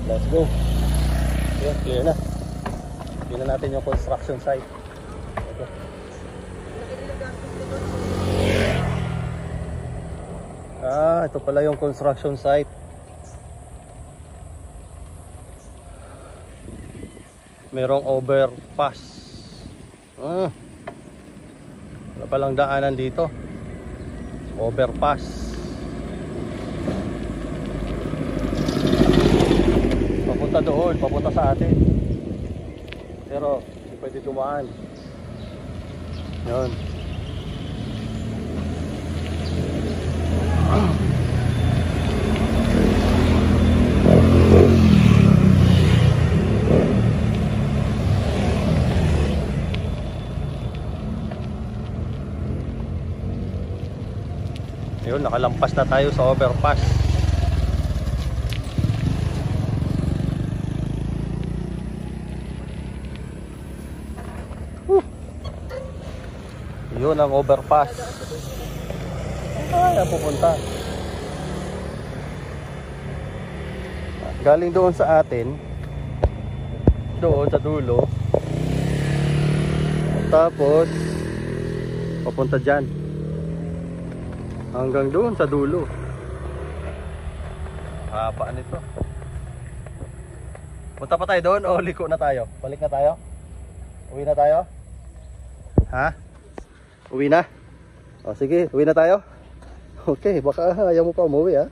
Let's go. Ayan, clear na. Tingnan natin yung construction site. Ito. Ito pala yung construction site. Merong overpass. Wala palang daanan dito. Overpass. Papunta doon, papunta sa atin. Pero hindi pwede dumaan. Yun. Yun, nakalampas na tayo sa overpass. Yun ang overpass. Ay, pupunta. Galing doon sa atin. Doon sa dulo. Tapos papunta dyan. Hanggang doon sa dulo. Haba nito. Punta pa tayo doon o liko na tayo? Balik na tayo? Uwi na tayo? Ha? Uwi na? O sige, uwi na tayo? Okay, baka ayaw mo pa umuwi ha?